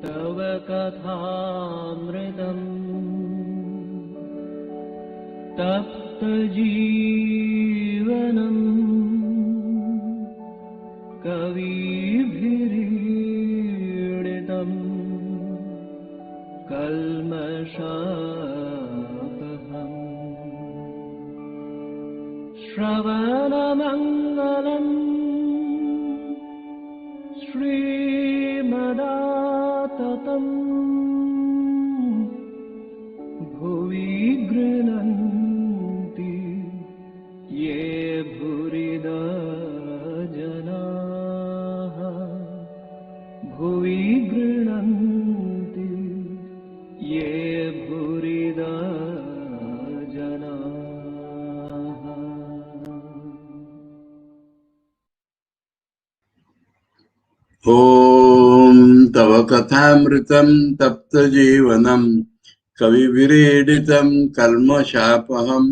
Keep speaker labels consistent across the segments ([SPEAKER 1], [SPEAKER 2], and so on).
[SPEAKER 1] तव कथामृतम् तप्तजीवनम् कविभिरीडितम् कल्मषापहम् श्रवणमङ्गलम् श्रीमदाततम् भुवि गृह्णन्ति ये भूरिदा जनाः भुवि गृह्णन्ति ये भूरिदा जनाः।
[SPEAKER 2] ॐ तव कथामृतं तप्तजीवनं कविभिरीडितं कल्मषापहं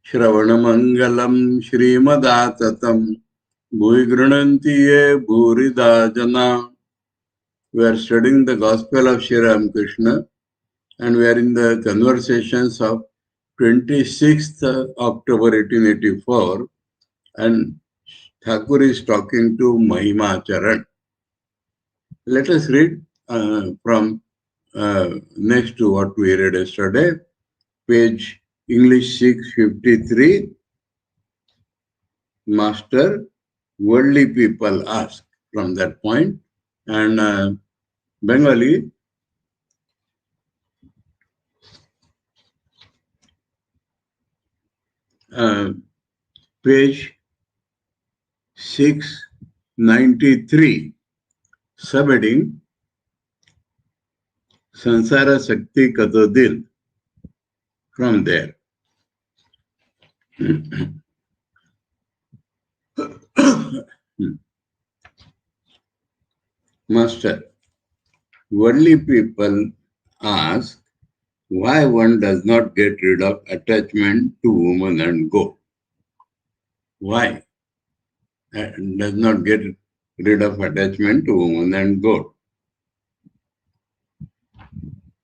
[SPEAKER 2] श्रवणमङ्गलं श्रीमदाततं भुवि गृह्णन्ति ये भूरिदा जना. We are studying the Gospel of Sri Ramakrishna and we are in the conversations of 26th October 1884 and Thakur is talking to Mahima Charan. Let us read from next to what we read yesterday, page English 653. Master, worldly people ask from that point, and Bengali, page 693, subheading Sansara Sakti Kato Dil. From there. Master, worldly people ask why one does not get rid of attachment to woman and go. Why? Does not get rid of attachment to woman and God.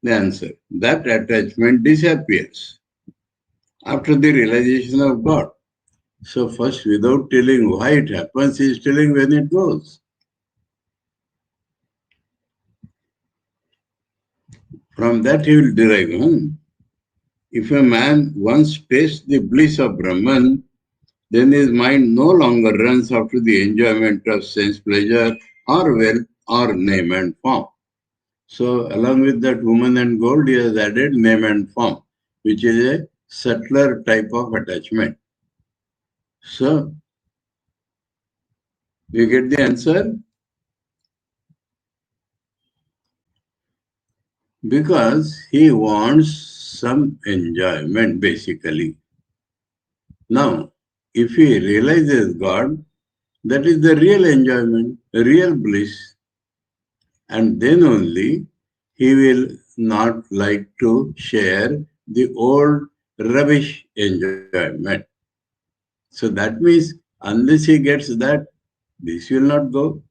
[SPEAKER 2] The answer, that attachment disappears after the realization of God. So first, without telling why it happens, he is telling when it goes. From that he will derive, if a man once tastes the bliss of Brahman, then his mind no longer runs after the enjoyment of sense pleasure or wealth or name and form. So along with that woman and gold, he has added name and form, which is a subtler type of attachment. So, you get the answer? Because he wants some enjoyment basically. Now, if he realizes God, that is the real enjoyment, real bliss. And then only he will not like to share the old rubbish enjoyment. So that means unless he gets that, this will not go.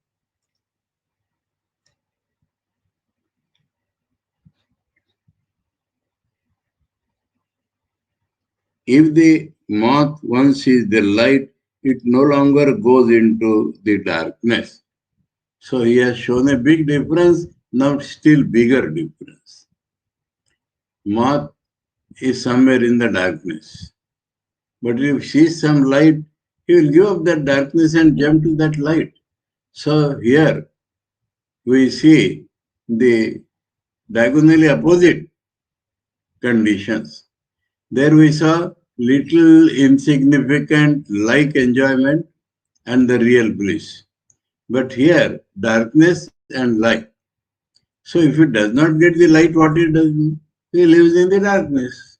[SPEAKER 2] If the moth once sees the light, it no longer goes into the darkness. So he has shown a big difference, now still bigger difference. Moth is somewhere in the darkness. But if he sees some light, he will give up that darkness and jump to that light. So here we see the diagonally opposite conditions. There we saw little insignificant like enjoyment and the real bliss. But here, darkness and light. So if he does not get the light, what he does? He lives in the darkness.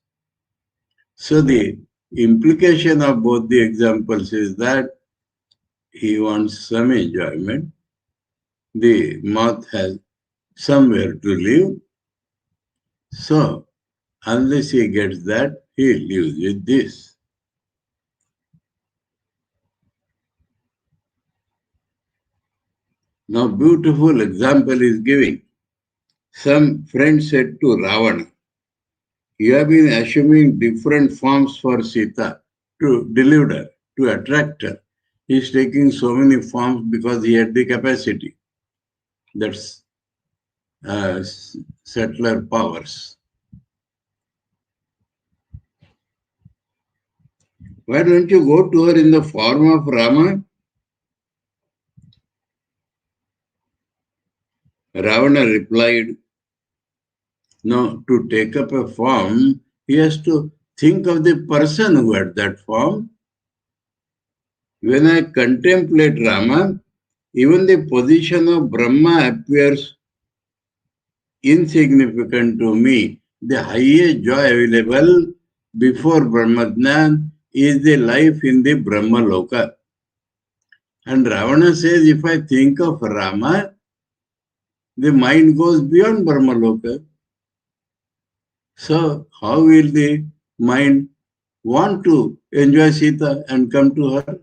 [SPEAKER 2] So the implication of both the examples is that he wants some enjoyment. The moth has somewhere to live. So unless he gets that, he lives with this. Now beautiful example is giving. Some friend said to Ravana, "You have been assuming different forms for Sita to deliver her, to attract her. He is taking so many forms because he had the capacity." That's settler powers. Why don't you go to her in the form of Rama? Ravana replied, "No, to take up a form, he has to think of the person who had that form. When I contemplate Rama, even the position of Brahma appears insignificant to me. The highest joy available before Brahmajnan is the life in the Brahma Loka." And Ravana says, if I think of Rama, the mind goes beyond Brahma Loka. So how will the mind want to enjoy Sita and come to her?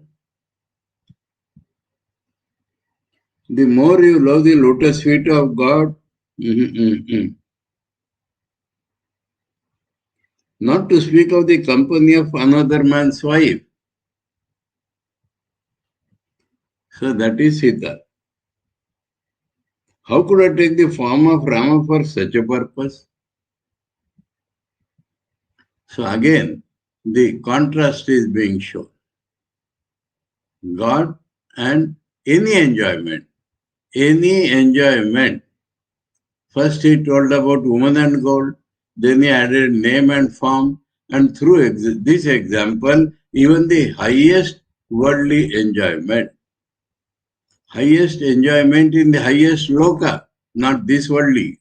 [SPEAKER 2] The more you love the lotus feet of God, not to speak of the company of another man's wife. So that is Sita. How could I take the form of Rama for such a purpose? So again, the contrast is being shown. God and any enjoyment. Any enjoyment. First he told about woman and gold, then he added name and form, and through this example, even the highest worldly enjoyment in the highest loka, not this worldly.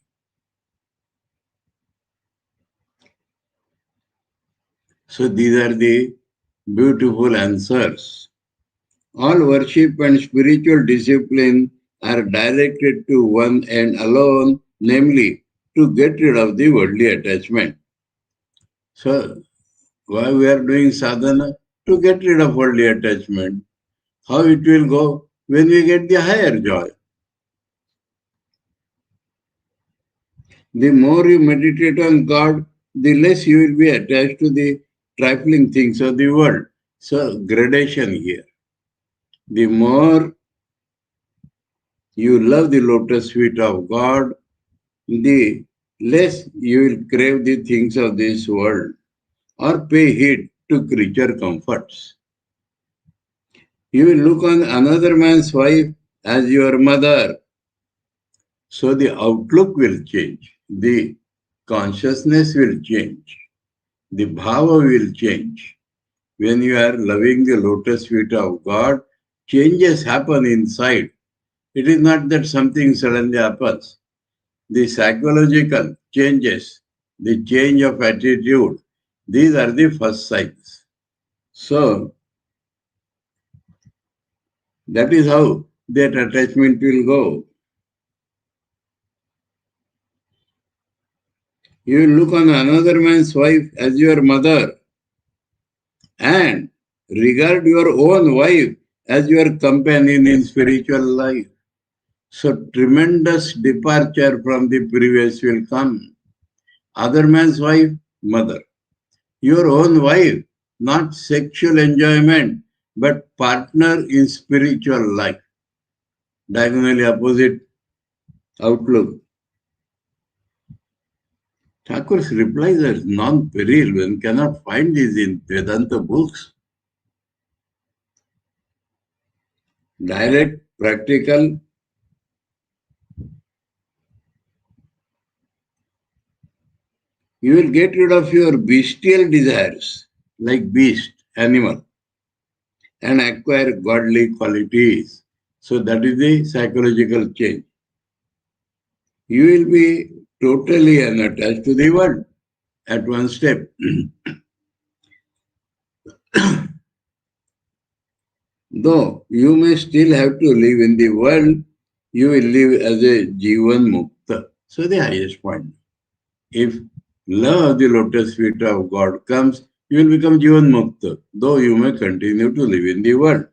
[SPEAKER 2] So these are the beautiful answers. All worship and spiritual discipline are directed to one end alone, namely to get rid of the worldly attachment. So why we are doing sadhana? To get rid of worldly attachment. How it will go? When we get the higher joy. The more you meditate on God, the less you will be attached to the trifling things of the world. So gradation here. The more you love the lotus feet of God, the less you will crave the things of this world or pay heed to creature comforts. You will look on another man's wife as your mother. So the outlook will change, the consciousness will change, the bhava will change. When you are loving the lotus feet of God, changes happen inside. It is not that something suddenly happens. The psychological changes, the change of attitude, these are the first signs. So, that is how that attachment will go. You will look on another man's wife as your mother and regard your own wife as your companion in spiritual life. So, tremendous departure from the previous will come. Other man's wife, mother. Your own wife, not sexual enjoyment, but partner in spiritual life. Diagonally opposite outlook. Thakur's replies are non-peril. One cannot find these in Vedanta books. Direct, practical. You will get rid of your bestial desires, like beast, animal, and acquire godly qualities. So that is the psychological change. You will be totally unattached to the world at one step. Though you may still have to live in the world, you will live as a Jivan-Mukta. So the highest point. If love of the lotus feet of God comes, you will become Jivan-Mukta, though you may continue to live in the world.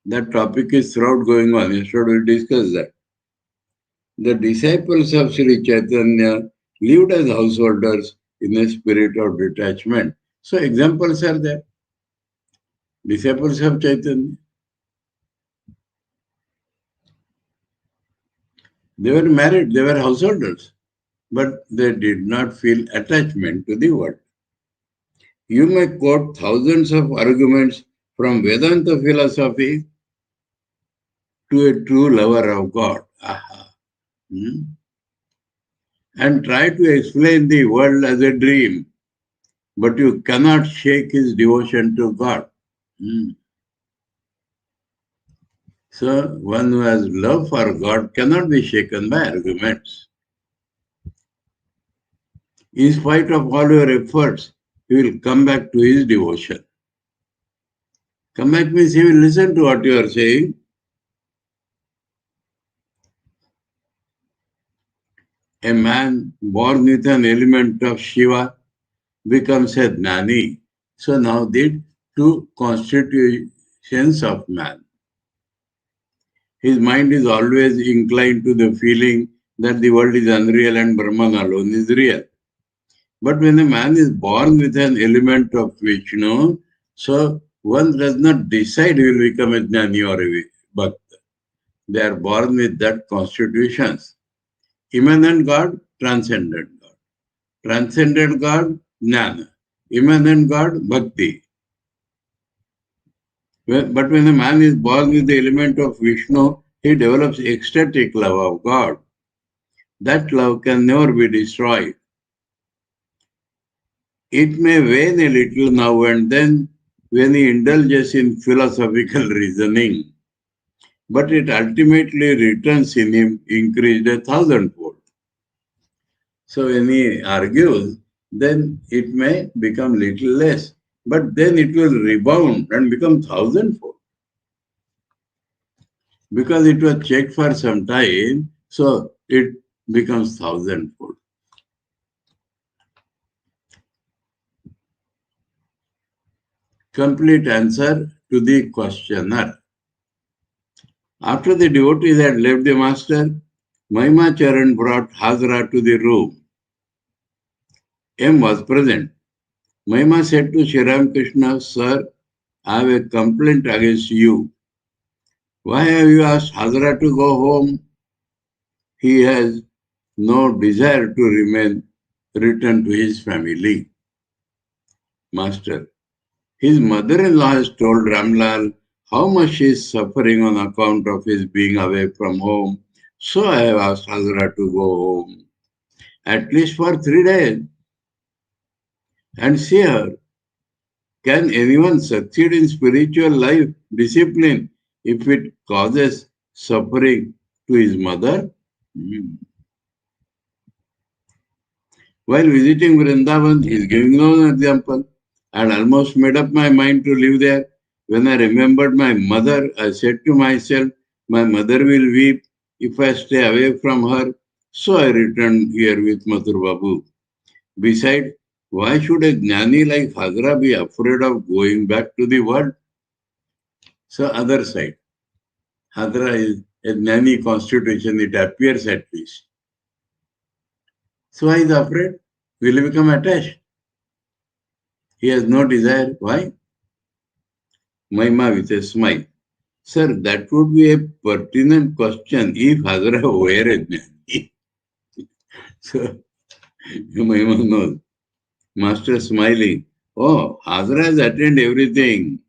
[SPEAKER 2] That topic is throughout going on. Yesterday we discussed that. The disciples of Sri Chaitanya lived as householders in a spirit of detachment. So examples are there. Disciples of Chaitanya. They were married, they were householders, but they did not feel attachment to the world. You may quote thousands of arguments from Vedanta philosophy to a true lover of God. Aha. And try to explain the world as a dream, but you cannot shake his devotion to God. So, one who has love for God cannot be shaken by arguments. In spite of all your efforts, he will come back to his devotion. Come back means he will listen to what you are saying. A man born with an element of Shiva becomes a Jnani. So now the two constitutions of man. His mind is always inclined to the feeling that the world is unreal and Brahman alone is real. But when a man is born with an element of Vishnu, so one does not decide he will become a Jnani or a Bhakta. They are born with that constitutions. Immanent God, transcendent God. Transcendent God, Jnana. Immanent God, Bhakti. But when a man is born with the element of Vishnu, he develops ecstatic love of God. That love can never be destroyed. It may wane a little now and then when he indulges in philosophical reasoning, but it ultimately returns in him increased 1,000-fold. So when he argues, then it may become little less, but then it will rebound and become 1,000-fold. Because it was checked for some time, so it becomes 1,000-fold. Complete answer to the questioner. After the devotees had left the master, Mahima Charan brought Hazra to the room. M was present. Mahima said to Sri Ramakrishna, Sir, I have a complaint against you. Why have you asked Hazra to go home? He has no desire to return to his family. Master, his mother-in-law has told Ramlal how much he is suffering on account of his being away from home. So I have asked Hazra to go home, at least for 3 days, and see her. Can anyone succeed in spiritual life discipline if it causes suffering to his mother? While visiting Vrindavan, he is giving no example. I had almost made up my mind to live there. When I remembered my mother, I said to myself, my mother will weep if I stay away from her. So I returned here with Mathur Babu. Besides, why should a Jnani like Hazra be afraid of going back to the world? So other side, Hazra is a Jnani constitution, it appears at least. So why is afraid? Will he become attached? He has no desire. Why? Mahima with a smile. Sir, that would be a pertinent question if Hazra were a Jnani. So Mahima knows. Master smiling. Oh, Hazra has attained everything.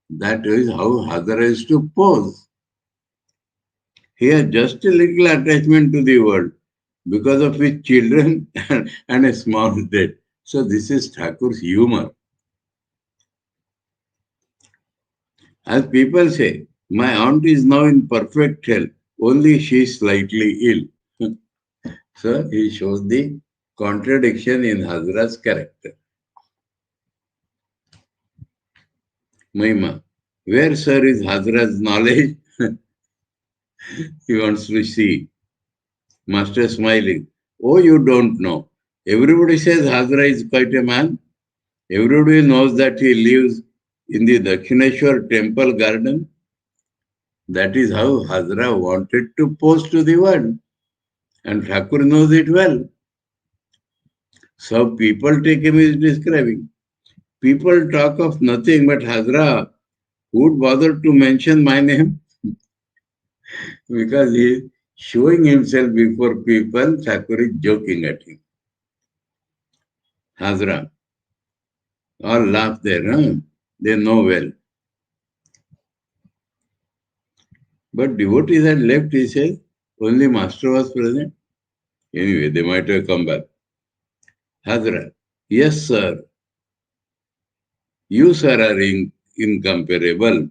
[SPEAKER 2] That is how Hazra is to pose. He has just a little attachment to the world because of his children and a small debt. So this is Thakur's humor. As people say, my aunt is now in perfect health, only she is slightly ill. So he shows the contradiction in Hazra's character. Mahima, where sir is Hazra's knowledge? He wants to see. Master smiling. Oh, you don't know. Everybody says Hazra is quite a man. Everybody knows that he lives in the Dakshineshwar temple garden. That is how Hazra wanted to pose to the world. And Thakur knows it well. So people take him as describing. People talk of nothing but Hazra. Who would bother to mention my name? Because he is showing himself before people, Thakur is joking at him. Hazra. All laugh there, huh? They know well. But devotees had left, he says. Only master was present. Anyway, they might have come back. Hazra. Yes, sir. You, sir, are incomparable.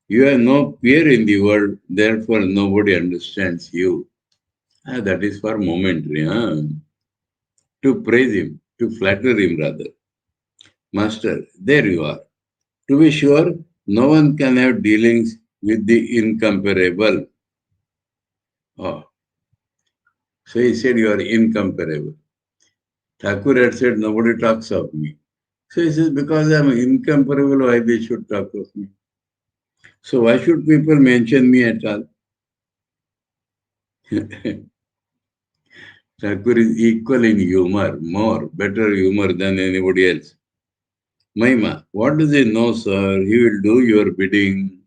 [SPEAKER 2] You have no peer in the world, therefore nobody understands you. That is for momentary, huh? To praise him, to flatter him rather. Master, there you are. To be sure, no one can have dealings with the incomparable. Oh. So he said, you are incomparable. Thakur had said, nobody talks of me. So he says, because I am incomparable, why they should talk of me? So why should people mention me at all? Thakur is equal in humor, better humor than anybody else. Mahima, what does he know, sir? He will do your bidding.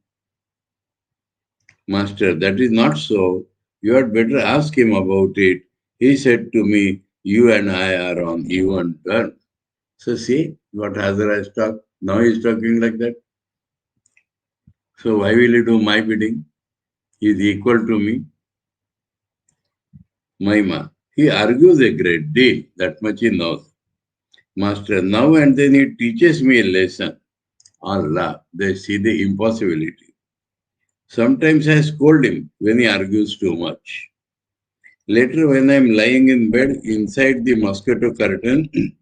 [SPEAKER 2] Master, that is not so. You had better ask him about it. He said to me, you and I are on even terms. So see what Hazara has talked. Now he is talking like that. So why will he do my bidding? He is equal to me. Mahima, he argues a great deal. That much he knows. Master, now and then he teaches me a lesson. Allah, they see the impossibility. Sometimes I scold him when he argues too much. Later, when I am lying in bed inside the mosquito curtain,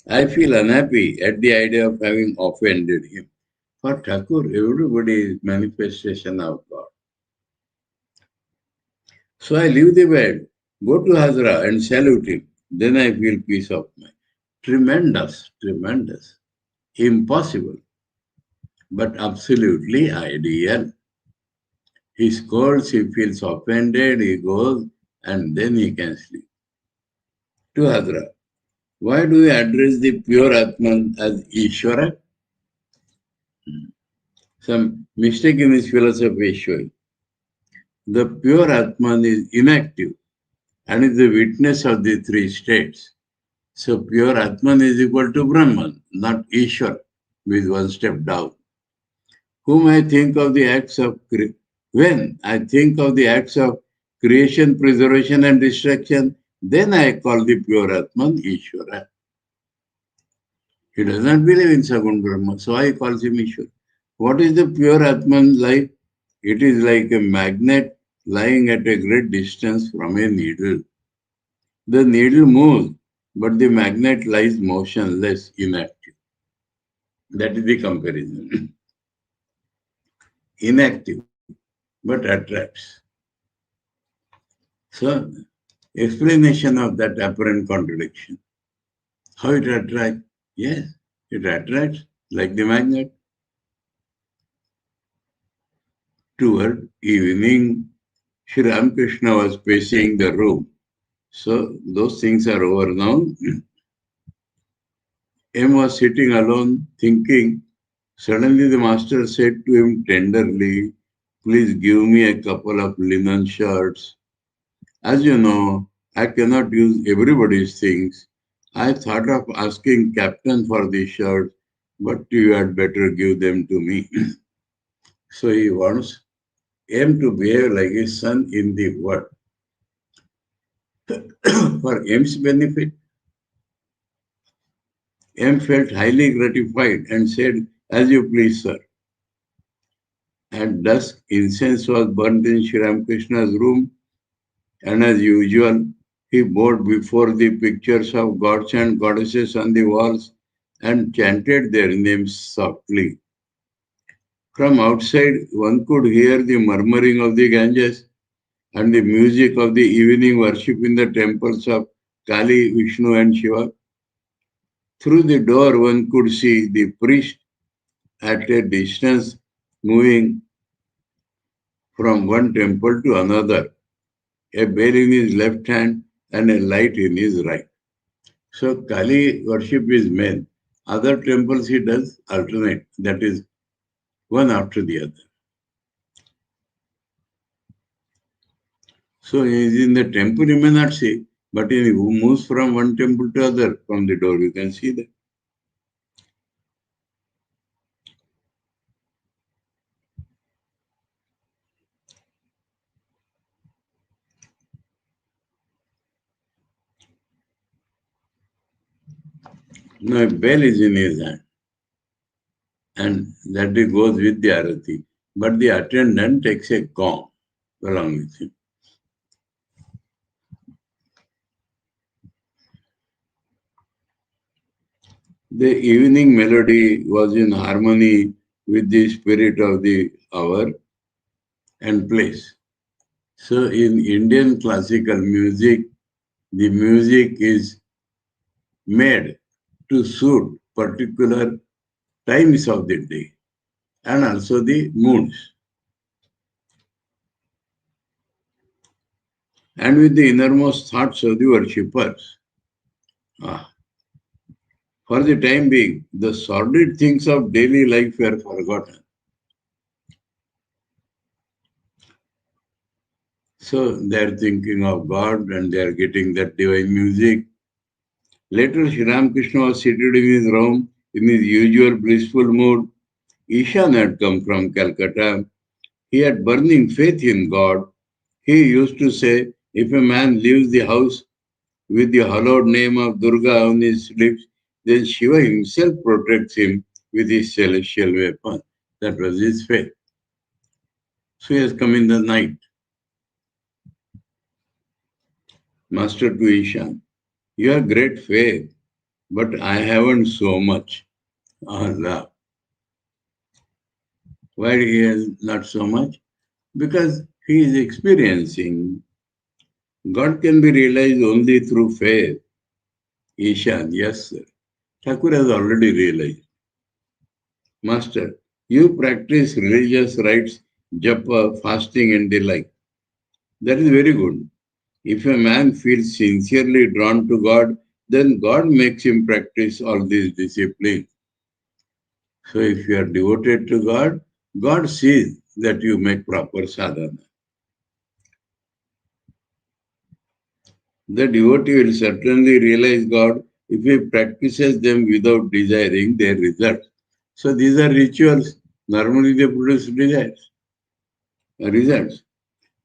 [SPEAKER 2] I feel unhappy at the idea of having offended him. For Thakur, everybody is manifestation of God. So I leave the bed, go to Hazra and salute him. Then I feel peace of mind. Tremendous, tremendous. Impossible, but absolutely ideal. He scolds, he feels offended, he goes, and then he can sleep. To Hazra, why do we address the pure Atman as Ishvara? Some mistake in his philosophy is showing. The pure Atman is inactive and is the witness of the three states. So pure Atman is equal to Brahman, not Ishwar, with one step down. Whom I think of the acts of when I think of the acts of creation, preservation, and destruction, then I call the pure Atman Ishvara. He does not believe in Sagun Brahma, so I calls him Ishvara. What is the pure Atman like? It is like a magnet lying at a great distance from a needle. The needle moves, but the magnet lies motionless, inactive. That is the comparison. Inactive, but attracts. So, explanation of that apparent contradiction. How it attracts? Yes, it attracts like the magnet. Toward evening, Sri Ramakrishna was pacing the room. So, those things are over now. M was sitting alone, thinking. Suddenly, the master said to him tenderly, please give me a couple of linen shirts. As you know, I cannot use everybody's things. I thought of asking captain for the shirts, but you had better give them to me. So he wants M to behave like his son in the world. For M's benefit, M felt highly gratified and said, as you please, sir. At dusk, incense was burnt in Sri Ramakrishna's room, and as usual, he bowed before the pictures of gods and goddesses on the walls and chanted their names softly. From outside, one could hear the murmuring of the Ganges and the music of the evening worship in the temples of Kali, Vishnu, and Shiva. Through the door, one could see the priest at a distance moving from one temple to another. a bell in his left hand and a light in his right. So Kali worship is main. Other temples he does alternate, that is one after the other. So he is in the temple, you may not see, but he moves from one temple to other. From the door, you can see that. Now a bell is in his hand, and that goes with the arati. But the attendant takes a gong along with him. The evening melody was in harmony with the spirit of the hour and place. So in Indian classical music, the music is made to suit particular times of the day and also the moods. And with the innermost thoughts of the worshippers. For the time being, the sordid things of daily life were forgotten. So they are thinking of God and they are getting that divine music. Later, Sri Ramakrishna was seated in his room in his usual blissful mood. Ishan had come from Calcutta. He had burning faith in God. He used to say, if a man leaves the house with the hallowed name of Durga on his lips, then Shiva himself protects him with his celestial weapon. That was his faith. So he has come in the night. Master to Ishan, you have great faith, but I haven't so much. Allah. Why he has not so much? Because he is experiencing. God can be realized only through faith. Ishan, yes, sir. Thakur has already realized. Master, you practice religious rites, japa, fasting, and the like. That is very good. If a man feels sincerely drawn to God, then God makes him practice all these disciplines. So if you are devoted to God, God sees that you make proper sadhana. The devotee will certainly realize God if he practices them without desiring their results. So these are rituals. Normally they produce results.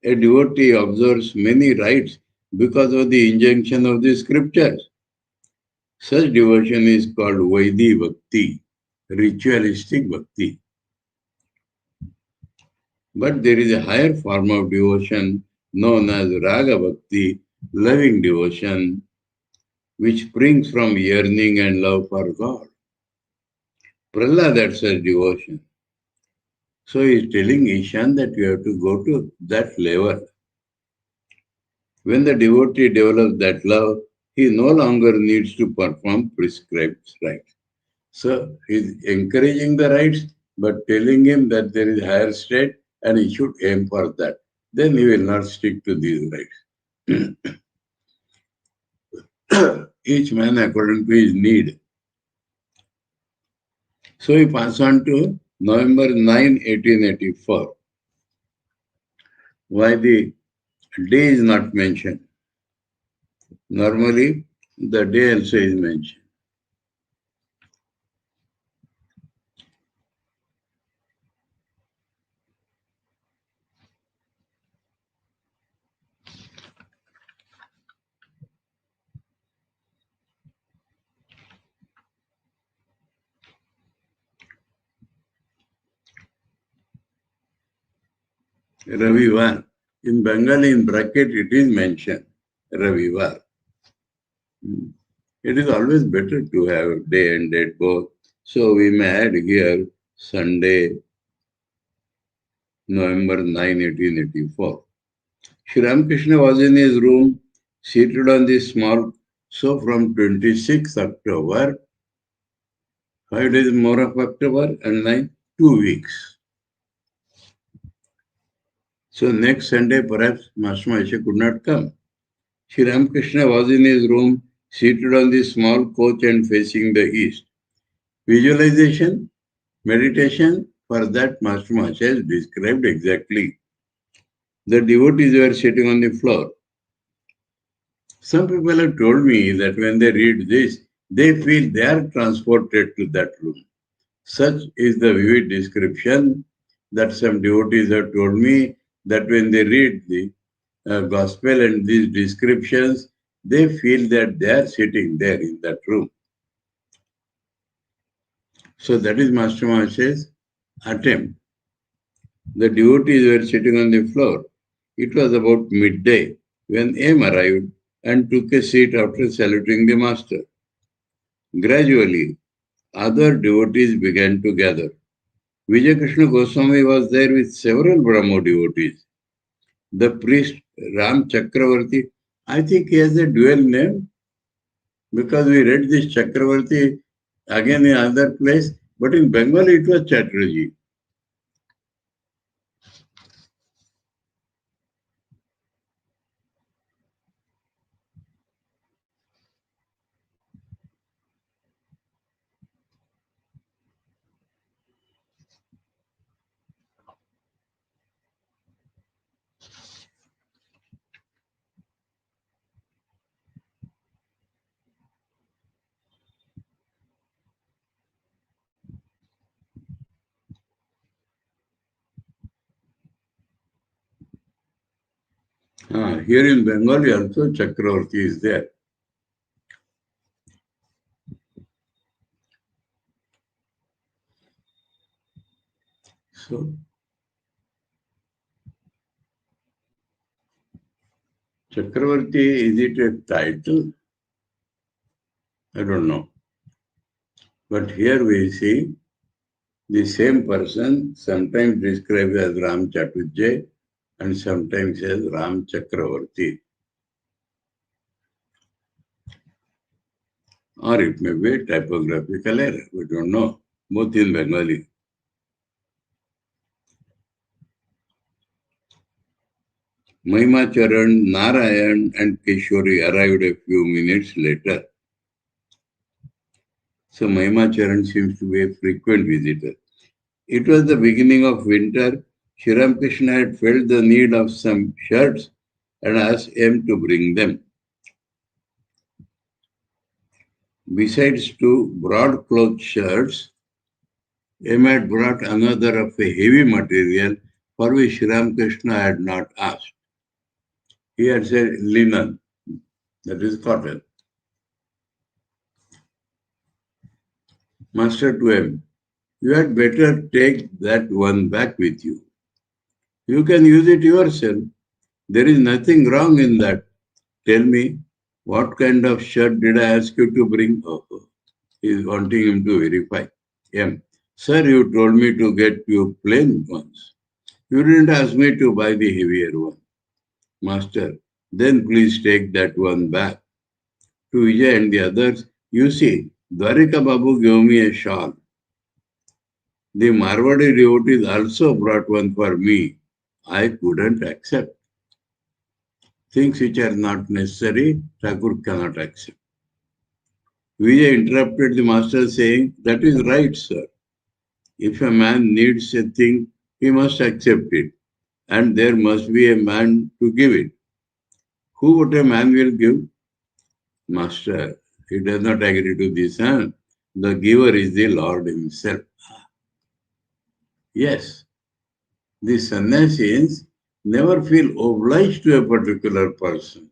[SPEAKER 2] A devotee observes many rites because of the injunction of the scriptures. Such devotion is called Vaidhi Bhakti, ritualistic bhakti. But there is a higher form of devotion known as Raga Bhakti, loving devotion, which springs from yearning and love for God. Prahlad had such devotion. So he is telling Ishan that you have to go to that level. When the devotee develops that love, he no longer needs to perform prescribed rites. So he is encouraging the rites, but telling him that there is higher state and he should aim for that. Then he will not stick to these rites. Each man according to his need. So we pass on to November 9, 1884. Why the day is not mentioned? Normally, the day also is mentioned. Ravivar. In Bengali, in bracket, it is mentioned. Ravivar. It is always better to have day and date both. So we may add here Sunday, November 9, 1884. Sri Ramakrishna was in his room, seated on this small. So from 26th October, 5 days more of October and 9, 2 weeks. So next Sunday, perhaps Master Mahesh could not come. Sri Ramakrishna was in his room, seated on the small couch and facing the east. Visualization, meditation, for that Master Mahesh has described exactly. The devotees were sitting on the floor. Some people have told me that when they read this, they feel they are transported to that room. Such is the vivid description that some devotees have told me that when they read the gospel and these descriptions, they feel that they are sitting there in that room. So that is Master Mahash's attempt. The devotees were sitting on the floor. It was about midday when M arrived and took a seat after saluting the master. Gradually, other devotees began to gather. Vijay Krishna Goswami was there with several Brahmo devotees. The priest Ram Chakravarti, I think he has a dual name because we read this Chakravarti again in another place, but in Bengali it was Chatterjee. Here in Bengali also Chakravarti is there. So, Chakravarti, is it a title? I don't know. But here we see the same person sometimes described as Ram Chatterjee and sometimes as Ram Chakravarti. Or it may be a typographical error, we don't know, both in Bengali. Mahima Charan, Narayan and Kishori arrived a few minutes later. So Mahima Charan seems to be a frequent visitor. It was the beginning of winter. Sri Ramakrishna had felt the need of some shirts and asked him to bring them. Besides two broadcloth shirts, M had brought another of a heavy material for which Sri Ramakrishna had not asked. He had said linen, that is cotton. Master to him, you had better take that one back with you. You can use it yourself. There is nothing wrong in that. Tell me, what kind of shirt did I ask you to bring? Oh, he is wanting him to verify. M. Sir, you told me to get you plain ones. You didn't ask me to buy the heavier one. Master, then please take that one back. To Vijay and the others, you see, Dwarika Babu gave me a shawl. The Marwadi devotees also brought one for me. I couldn't accept. Things which are not necessary, Thakur cannot accept. Vijay interrupted the master saying, that is right, sir. If a man needs a thing, he must accept it, and there must be a man to give it. Who would a man will give? Master, he does not agree to this. Huh? The giver is the Lord himself. Yes, the sannyasins never feel obliged to a particular person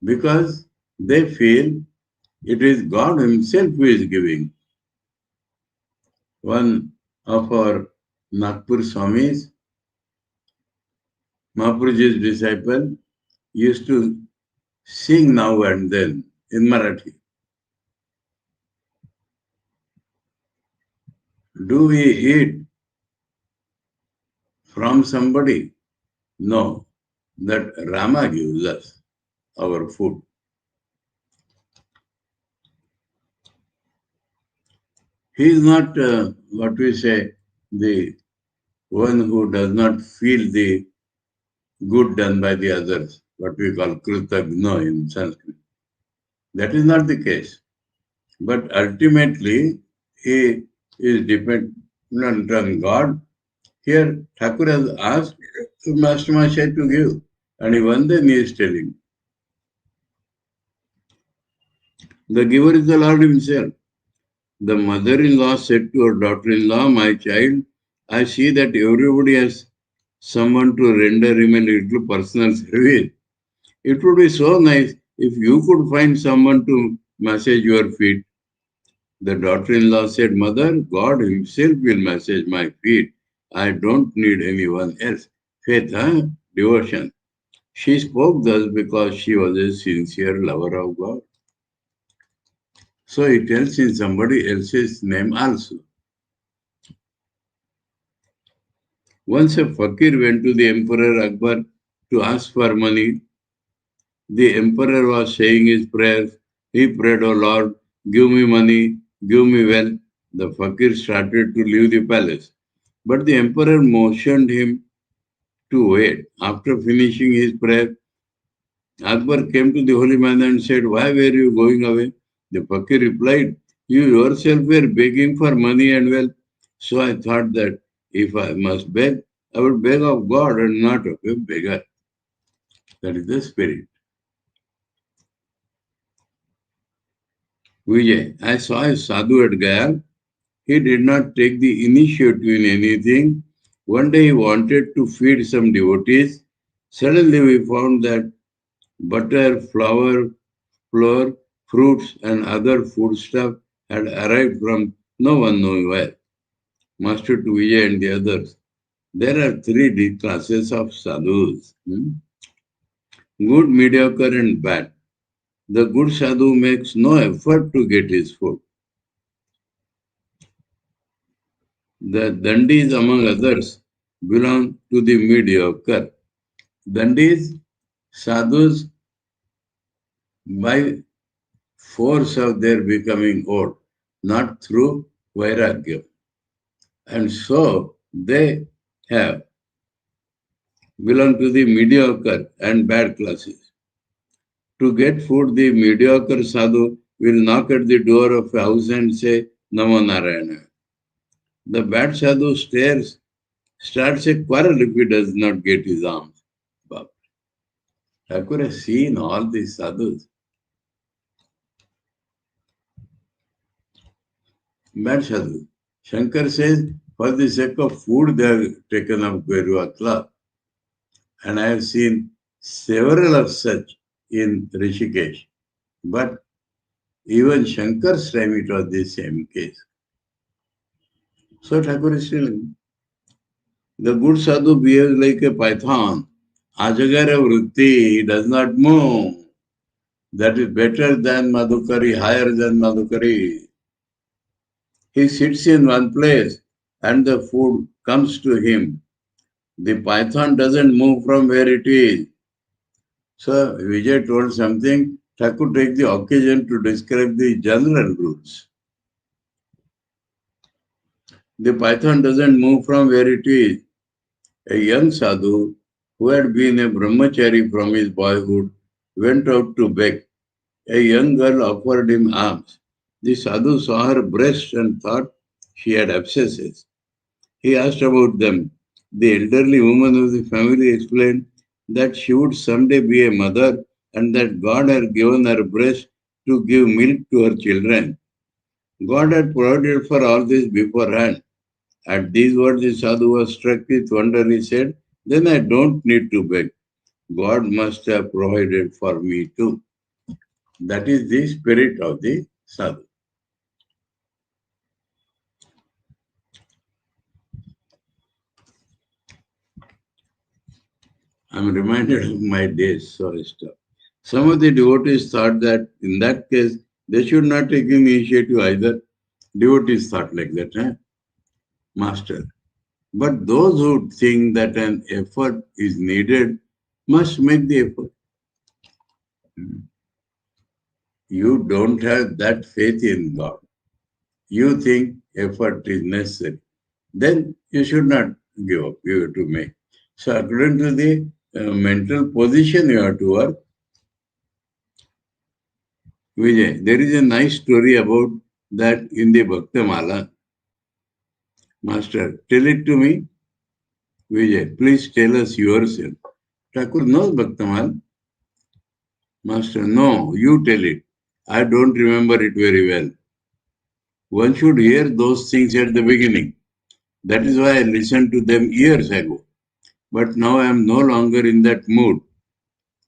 [SPEAKER 2] because they feel it is God himself who is giving. One of our Nagpur Swamis, Mahaprabhuji's disciple, used to sing now and then in Marathi. Do we eat from somebody? No, that Rama gives us our food. He is not, what we say, the one who does not feel the good done by the others, what we call kritagno in Sanskrit. That is not the case. But ultimately, he is dependent on God. Here, Thakur has asked Master Mahasaya to give. And even then he is telling. The giver is the Lord himself. The mother-in-law said to her daughter-in-law, my child, I see that everybody has someone to render him a little personal service. It would be so nice if you could find someone to massage your feet. The daughter-in-law said, Mother, God himself will massage my feet. I don't need anyone else. Faith, devotion. She spoke thus because she was a sincere lover of God. So it tells in somebody else's name also. Once a fakir went to the Emperor Akbar to ask for money. The emperor was saying his prayers. He prayed, O Lord, give me money, give me wealth. The fakir started to leave the palace. But the emperor motioned him to wait. After finishing his prayer, Akbar came to the holy man and said, why were you going away? The fakir replied, you yourself were begging for money and wealth. So I thought that if I must beg, I would beg of God and not of a beggar. That is the spirit. Vijay, I saw a sadhu at Gaya. He did not take the initiative in anything. One day he wanted to feed some devotees. Suddenly we found that butter, flour, fruits and other foodstuff had arrived from no one knowing where. Master to Vijay and the others. There are three classes of sadhus. Good, mediocre and bad. The good sadhu makes no effort to get his food. The dandis, among others, belong to the mediocre. Dandis, sadhus, by force of their becoming old, not through vairagya. And so they have belong to the mediocre and bad classes. To get food, the mediocre sadhu will knock at the door of a house and say, Namo Narayana. The bad sadhu starts a quarrel if he does not get his alms. Thakur has seen all these sadhus. Bad sadhu. Shankar says, for the sake of food, they have taken up Gweruatla. And I have seen several of such in Rishikesh. But even Shankar's time, it was the same case. So Thakur is telling, the good sadhu behaves like a python. Ajagara vritti, he does not move. That is better than Madhukari, higher than Madhukari. He sits in one place and the food comes to him. The python doesn't move from where it is. So Vijay told something, Thakur take the occasion to describe the general rules. The python doesn't move from where it is. A young sadhu who had been a brahmachari from his boyhood went out to beg. A young girl offered him alms. The sadhu saw her breast and thought she had abscesses. He asked about them. The elderly woman of the family explained that she would someday be a mother and that God had given her breast to give milk to her children. God had provided for all this beforehand. At these words, the sadhu was struck with wonder. He said, then I don't need to beg. God must have provided for me too. That is the spirit of the sadhu. I'm reminded of my days, so I stop. Some of the devotees thought that in that case, they should not take initiative either. Devotees thought like that, Master. But those who think that an effort is needed must make the effort. You don't have that faith in God. You think effort is necessary. Then you should not give up. You have to make. So according to the mental position you have to work. Vijay, there is a nice story about that in the Bhaktamala. Master, tell it to me. Vijay, please tell us yourself. Thakur knows Bhaktamala. Master, no, you tell it. I don't remember it very well. One should hear those things at the beginning. That is why I listened to them years ago. But now I am no longer in that mood.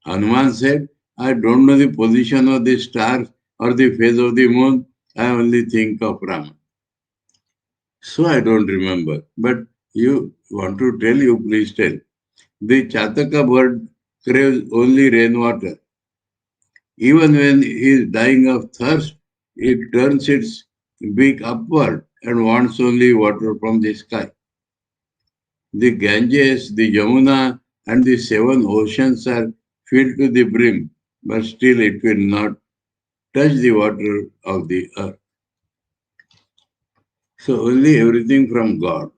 [SPEAKER 2] Hanuman said, I don't know the position of the stars or the phase of the moon. I only think of Rama. So I don't remember. But you want to tell, you please tell. The Chataka bird craves only rainwater. Even when he is dying of thirst, it turns its beak upward and wants only water from the sky. The Ganges, the Yamuna, and the seven oceans are filled to the brim, but still it will not touch the water of the earth. So only everything from God.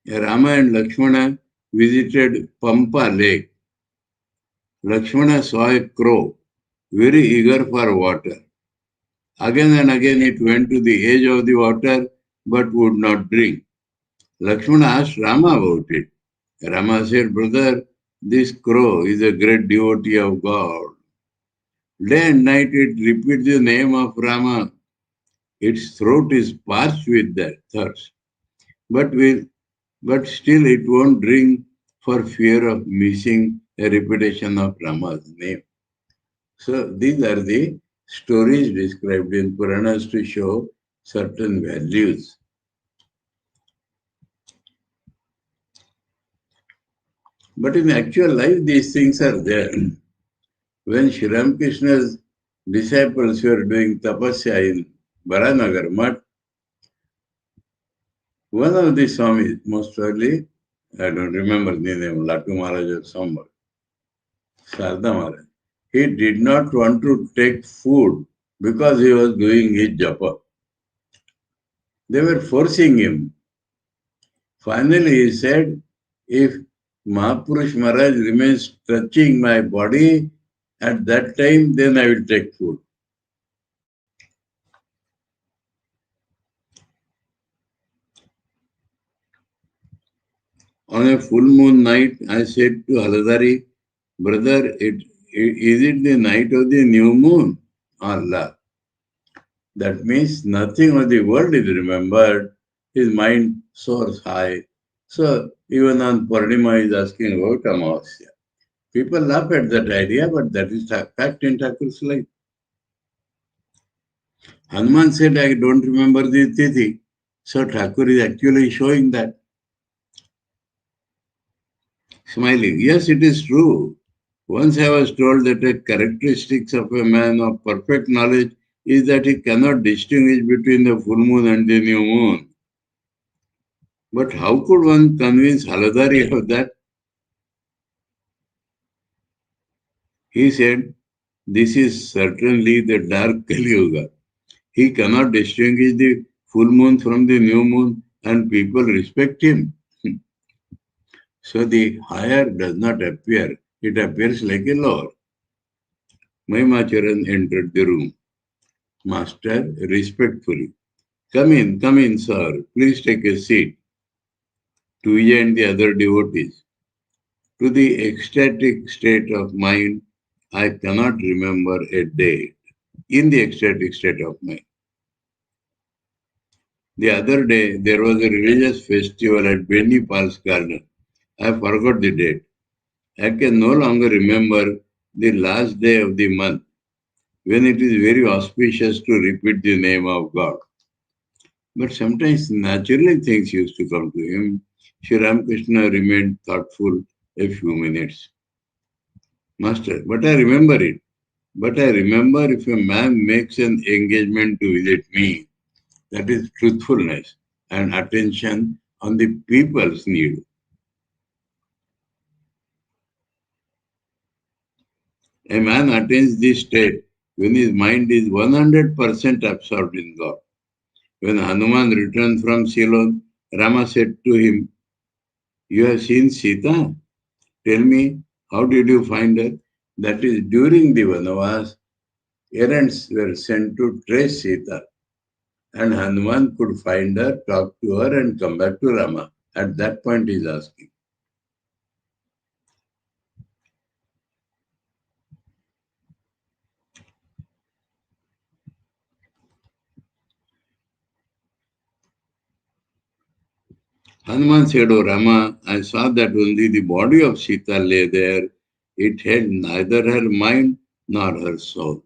[SPEAKER 2] Rama and Lakshmana visited Pampa lake. Lakshmana saw a crow, very eager for water. Again and again it went to the edge of the water, but would not drink. Lakshmana asked Rama about it. Rama said, brother, this crow is a great devotee of God. Day and night it repeats the name of Rama. Its throat is parched with that thirst. But still it won't drink for fear of missing a repetition of Rama's name. So these are the stories described in Puranas to show certain values. But in actual life, these things are there. When Sri Ramakrishna's disciples were doing tapasya in Baranagar Math, one of the Swamis, most early, I don't remember the name, Latu Maharaj or somebody, Sarada Maharaj, he did not want to take food because he was doing his japa. They were forcing him. Finally, he said, if Mahapurush Maharaj remains touching my body, at that time, then I will take food. On a full moon night, I said to Haladari, brother, is it the night of the new moon? Allah. That means nothing of the world is remembered. His mind soars high. So even on Purnima, he is asking about Amavasya. People laugh at that idea, but that is fact in Thakur's life. Hanuman said, I don't remember the Tithi. So Thakur is actually showing that. Smiling. Yes, it is true. Once I was told that a characteristic of a man of perfect knowledge is that he cannot distinguish between the full moon and the new moon. But how could one convince Haladari of that? He said, this is certainly the dark Kali Yuga. He cannot distinguish the full moon from the new moon and people respect him. So the higher does not appear. It appears like a lower. Mahimacharan entered the room. Master, respectfully, come in, sir. Please take a seat. To Vijay and the other devotees. To the ecstatic state of mind, I cannot remember a date. In the ecstatic state of mind. The other day, there was a religious festival at Benny Park's garden. I forgot the date. I can no longer remember the last day of the month when it is very auspicious to repeat the name of God. But sometimes naturally things used to come to him. Sri Ramakrishna remained thoughtful a few minutes. Master, but I remember it. But I remember if a man makes an engagement to visit me, that is truthfulness and attention on the people's need. A man attains this state when his mind is 100% absorbed in God. When Hanuman returned from Ceylon, Rama said to him, you have seen Sita? Tell me, How did you find her? That is, during the Vanavas, errands were sent to trace Sita, and Hanuman could find her, talk to her, and come back to Rama. At that point, he is asking. Hanuman said, "O Rama, I saw that only the body of Sita lay there. It had neither her mind nor her soul.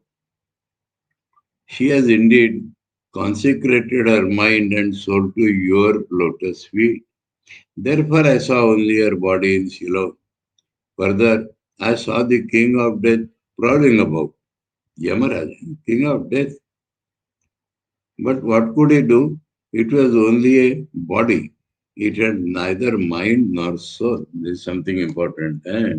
[SPEAKER 2] She has indeed consecrated her mind and soul to your lotus feet. Therefore, I saw only her body in Shiloh. Further, I saw the king of death prowling about, Yamaraj, king of death. But what could he do? It was only a body. It had neither mind nor soul." This is something important. Eh?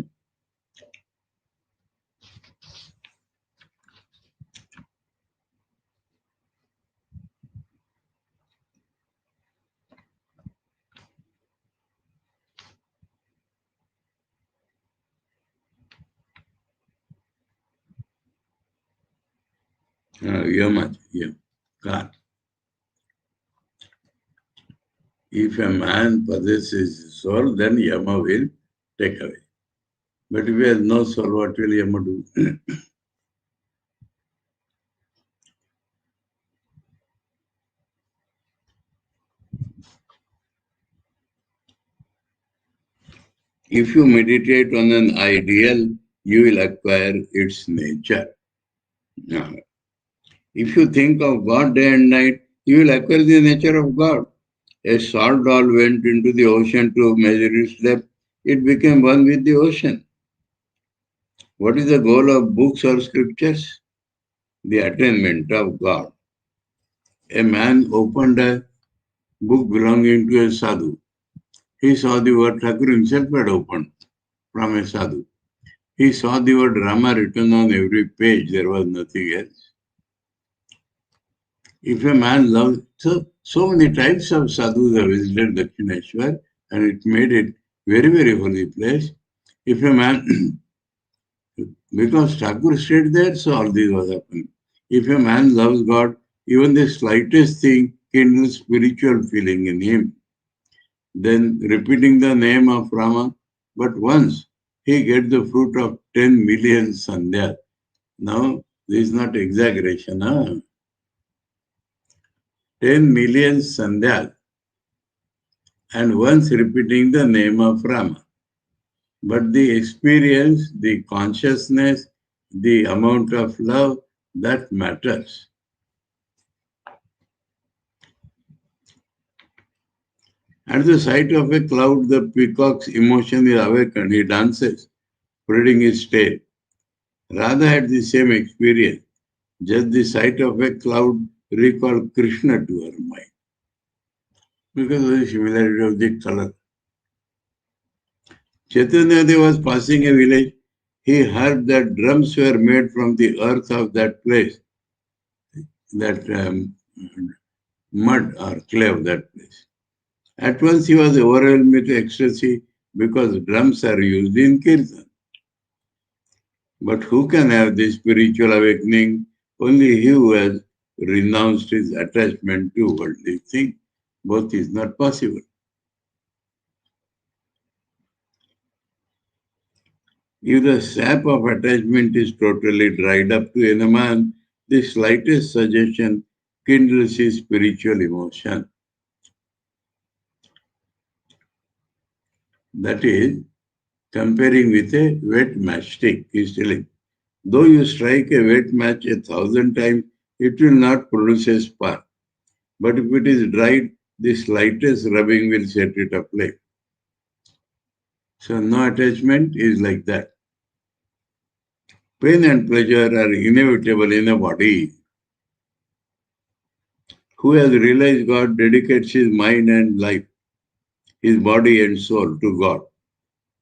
[SPEAKER 2] Yamaj, yeah. God. If a man possesses his soul, then Yama will take away. But if he has no soul, what will Yama do? If you meditate on an ideal, you will acquire its nature. Now, if you think of God day and night, you will acquire the nature of God. A salt doll went into the ocean to measure its depth. It became one with the ocean. What is the goal of books or scriptures? The attainment of God. A man opened a book belonging to a sadhu. He saw the word Thakur himself had opened from a sadhu. He saw the word Rama written on every page. There was nothing else. If a man loves, so many types of sadhus have visited Dakshineshwar, and it made it very, very holy place. If a man, because Thakur stayed there, so all this was happening. If a man loves God, even the slightest thing kindles spiritual feeling in him. Then repeating the name of Rama, but once he gets the fruit of 10 million sandhya. Now, this is not exaggeration. Huh? 10 million sandhya, and once repeating the name of Rama. But the experience, the consciousness, the amount of love, that matters. At the sight of a cloud, the peacock's emotion is awakened. He dances, spreading his tail. Radha had the same experience. Just the sight of a cloud recalled Krishna to her mind because of the similarity of the color. Chaitanya Dev was passing a village. He heard that drums were made from the earth of that place, that mud or clay of that place. At once he was overwhelmed with ecstasy because drums are used in Kirtan. But who can have this spiritual awakening? Only he who has renounced his attachment to worldly things. Both is not possible. If the sap of attachment is totally dried up to any man, the slightest suggestion kindles his spiritual emotion. That is, comparing with a wet matchstick, he is telling. Though you strike a wet match 1,000 times, it will not produce a spark. But if it is dried, the slightest rubbing will set it aflame. So no attachment is like that. Pain and pleasure are inevitable in a body. Who has realized God dedicates his mind and life, his body and soul to God.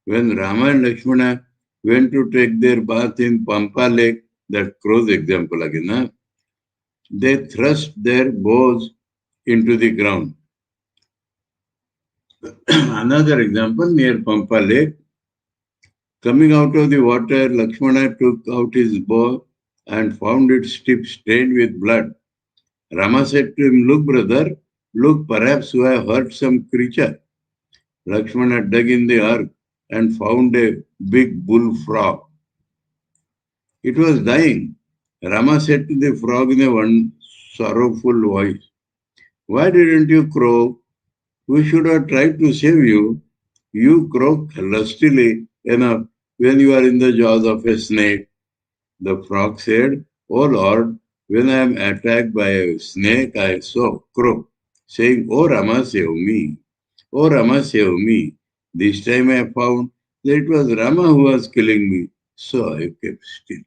[SPEAKER 2] When Rama and Lakshmana went to take their bath in Pampa Lake, that crow's example again, they thrust their bows into the ground. Another example, near Pampa Lake, Coming out of the water, Lakshmana took out his bow and found its tip stained with blood. Rama said to him, "Look, brother, look, perhaps you have hurt some creature." Lakshmana dug in the earth and found a big bullfrog. It was dying. Rama said to the frog in a one sorrowful voice, "Why didn't you crow? We should have tried to save you. You croak lustily enough when you are in the jaws of a snake." The frog said, "O Lord, when I am attacked by a snake, I so croak, saying, 'O Rama, save me. O Rama, save me.' This time I found that it was Rama who was killing me, so I kept still."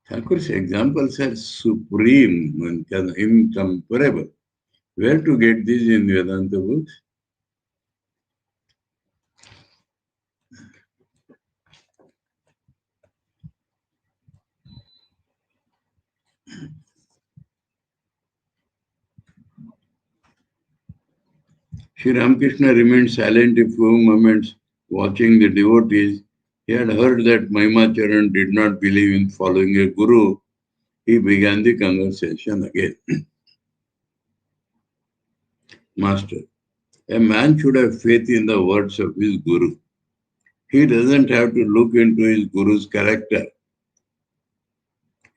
[SPEAKER 2] Thakur's examples are supreme and incomparable. Where to get these in Vedanta books? Sri Ramakrishna remained silent a few moments, watching the devotees. He had heard that Mahimacharan did not believe in following a guru. He began the conversation again. "Master, a man should have faith in the words of his guru. He doesn't have to look into his guru's character.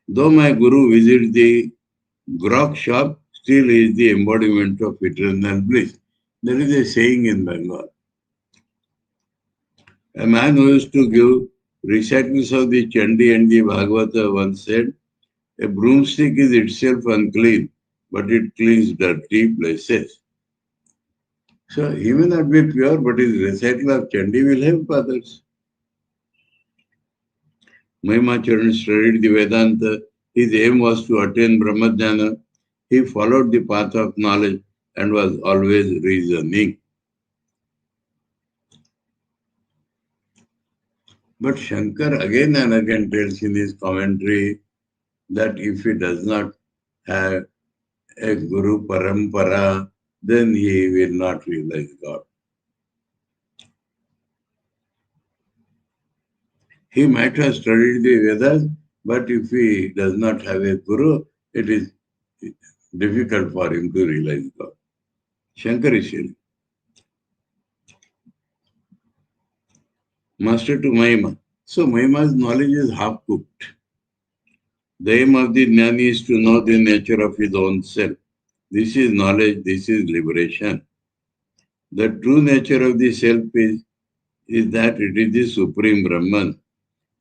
[SPEAKER 2] Though my guru visits the grog shop, still he is the embodiment of eternal bliss." There is a saying in Bengal. A man who used to give recitals of the Chandi and the Bhagavata once said, "A broomstick is itself unclean, but it cleans dirty places." So he may not be pure, but his recital of Chandi will help others. Mahimacharan studied the Vedanta. His aim was to attain Brahmajnana. He followed the path of knowledge and was always reasoning. But Shankar again and again tells in his commentary that if he does not have a Guru Parampara, then he will not realize God. He might have studied the Vedas, but if he does not have a Guru, it is difficult for him to realize God. Shankar is saying, "Master to Mahima." So Mahima's knowledge is half cooked. The aim of the Jnani is to know the nature of his own self. This is knowledge, this is liberation. The true nature of the self is that it is the Supreme Brahman.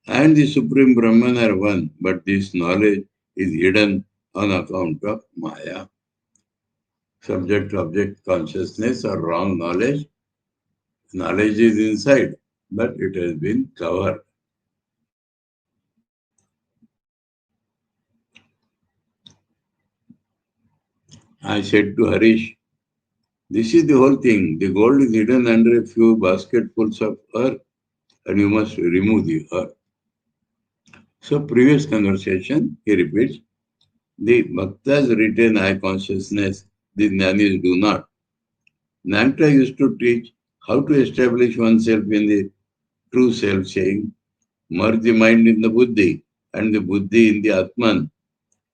[SPEAKER 2] And the Supreme Brahman are one, but this knowledge is hidden on account of Maya. Subject-object consciousness or wrong knowledge. Knowledge is inside, but it has been covered. I said to Harish, "This is the whole thing. The gold is hidden under a few basketfuls of earth, and you must remove the earth." So, previous conversation, he repeats, the bhaktas retain eye consciousness, the jnanis do not. Nanta used to teach how to establish oneself in the true self, saying, "Merge the mind in the buddhi and the buddhi in the atman,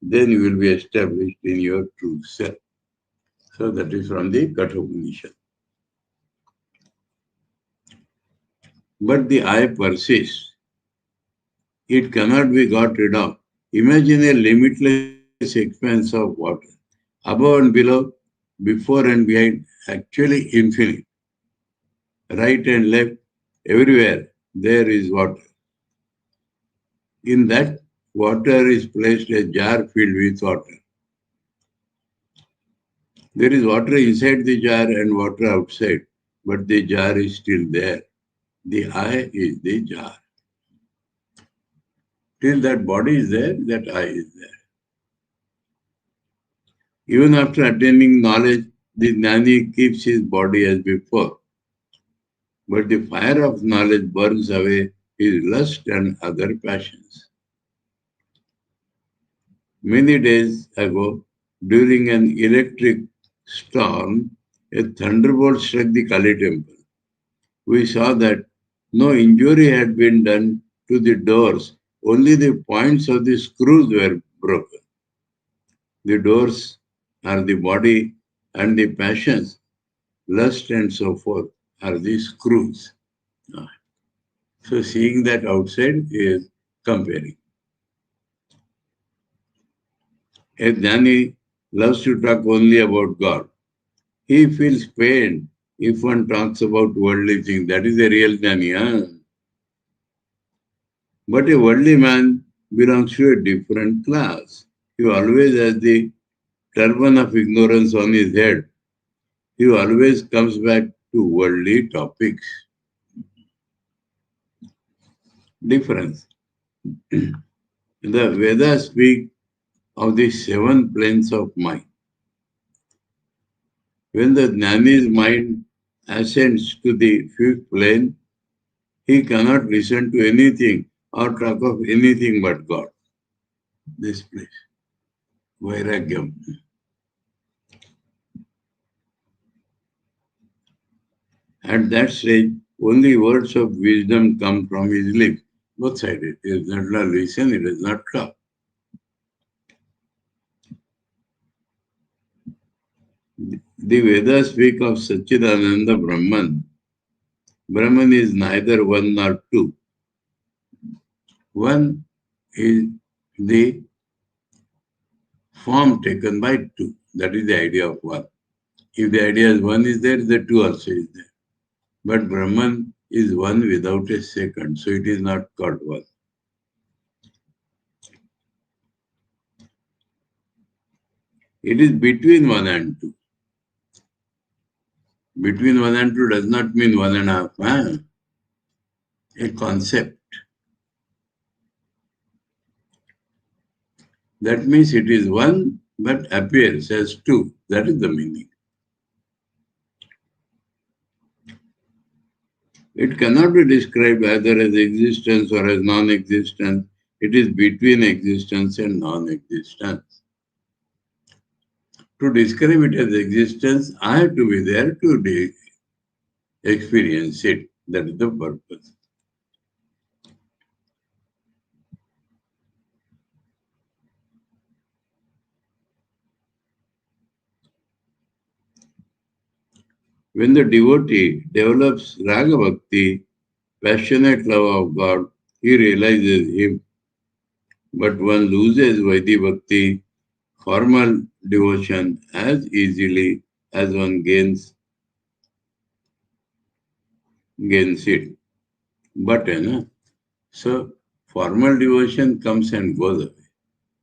[SPEAKER 2] then you will be established in your true self." So that is from the Kathāmrita. But the I persists. It cannot be got rid of. Imagine a limitless expanse of water. Above and below, before and behind, actually infinite. Right and left, everywhere, there is water. In that water is placed a jar filled with water. There is water inside the jar and water outside, but the jar is still there. The I is the jar. Till that body is there, that I is there. Even after attaining knowledge, the jnani keeps his body as before. But the fire of knowledge burns away his lust and other passions. Many days ago, during an electric storm, a thunderbolt struck the Kali temple. we saw that no injury had been done to the doors, only the points of the screws were broken. The doors are the body and the passions, lust and so forth are the screws. So seeing that outside is comparing. A jnani loves to talk only about God. He feels pain if one talks about worldly things. That is a real jnani. Huh? But a worldly man belongs to a different class. He always has the turban of ignorance on his head. He always comes back to worldly topics. Difference. The Vedas speak of the 7 planes of mind. When the jnani's mind ascends to the 5th plane, he cannot listen to anything or talk of anything but God. This place. Vairagyam. At that stage, only words of wisdom come from his lips. Both sided. He does not listen, he does not talk. The Vedas speak of Satchidananda Brahman. Brahman is neither one nor two. One is the form taken by two. That is the idea of one. If the idea is one is there, the two also is there. But Brahman is one without a second, so it is not called one. It is between one and two. Between one and two does not mean 1.5. Huh? A concept. That means it is one but appears as two. That is the meaning. It cannot be described either as existence or as non-existence. It is between existence and non-existence. To describe it as existence, I have to be there to experience it. That is the purpose. When the devotee develops Raga Bhakti, passionate love of God, he realizes Him. But one loses Vaidhi Bhakti, formal devotion, as easily as one gains it. But, so formal devotion comes and goes away.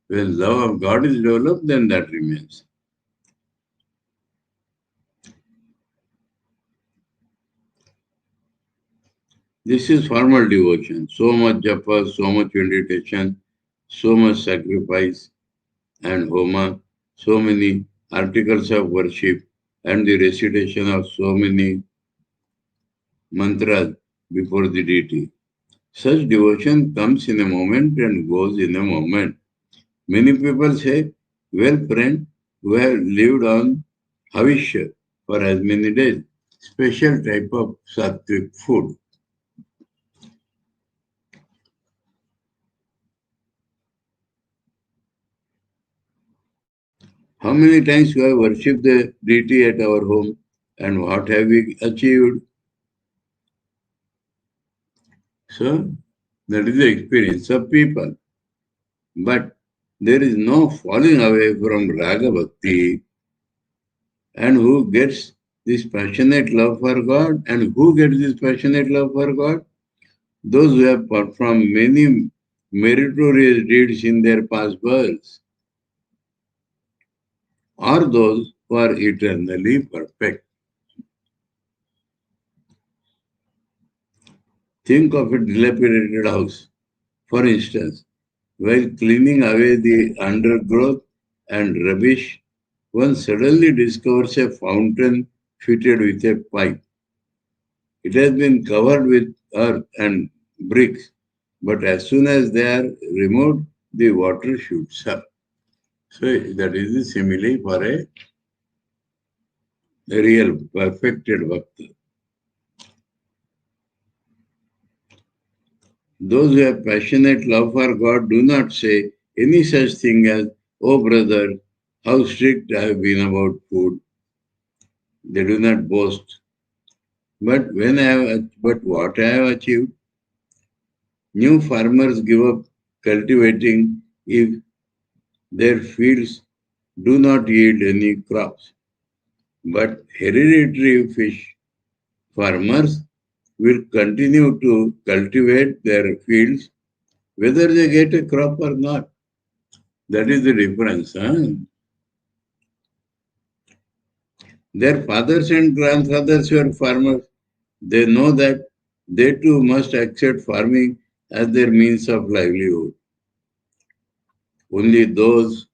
[SPEAKER 2] When love of God is developed, then that remains. This is formal devotion. So much japa, so much meditation, so much sacrifice and homa, so many articles of worship, and the recitation of so many mantras before the deity. Such devotion comes in a moment and goes in a moment. Many people say, well, friend, we have lived on Havishya for as many days, special type of sattvic food. How many times we have worshipped the deity at our home and what have we achieved? So, that is the experience of people. But there is no falling away from Raga Bhakti. And who gets this passionate love for God? And who gets this passionate love for God? Those who have performed many meritorious deeds in their past births, or those who are eternally perfect. Think of a dilapidated house. For instance, while cleaning away the undergrowth and rubbish, one suddenly discovers a fountain fitted with a pipe. It has been covered with earth and bricks, but as soon as they are removed, the water shoots up. So that is the simile for a real perfected bhakta. Those who have passionate love for God do not say any such thing as, "Oh brother, how strict I have been about food." They do not boast. But what I have achieved, new farmers give up cultivating if their fields do not yield any crops. But hereditary fish farmers will continue to cultivate their fields whether they get a crop or not. That is the difference. Huh? Their fathers and grandfathers were farmers. They know that they too must accept farming as their means of livelihood. Only those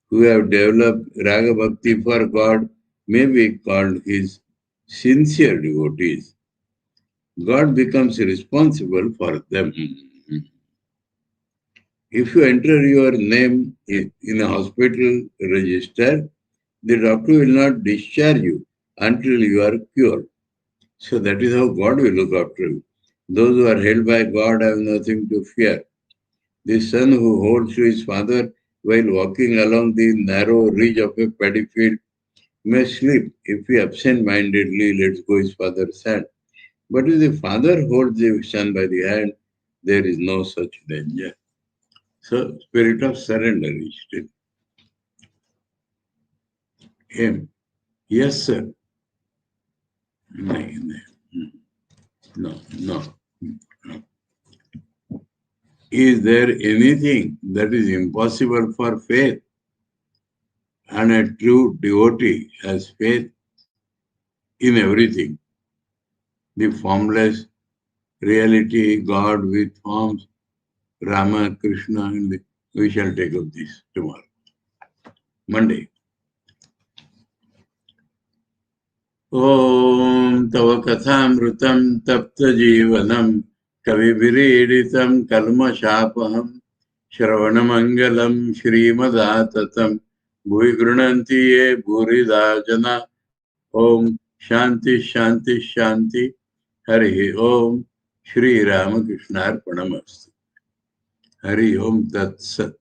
[SPEAKER 2] who have developed raga bhakti for God may be called his sincere devotees. God becomes responsible for them. If you enter your name in a hospital register, the doctor will not discharge you until you are cured. So that is how God will look after you. Those who are held by God have nothing to fear. The son who holds to his father while walking along the narrow ridge of a paddy field may slip if he absent-mindedly lets go his father's hand. But if the father holds the son by the hand, there is no such danger. So, spirit of surrender is still him. Yes, sir. No, no. Is there anything that is impossible for faith? And a true devotee has faith in everything. The formless reality, God with forms, Rama, Krishna, and we shall take up this tomorrow. Monday. Om Tava Kathāmritam Tapta Jivanam Kaviviridhitam Kalmashapaham Shravanamangalam Shrimadaatatam Bhuvi Grunanti Ye Bhurida Jana Om Shanti Shanti Shanti Hari Om Sri Ramakrishna Arpanamastu. Hari Om Tat Sat.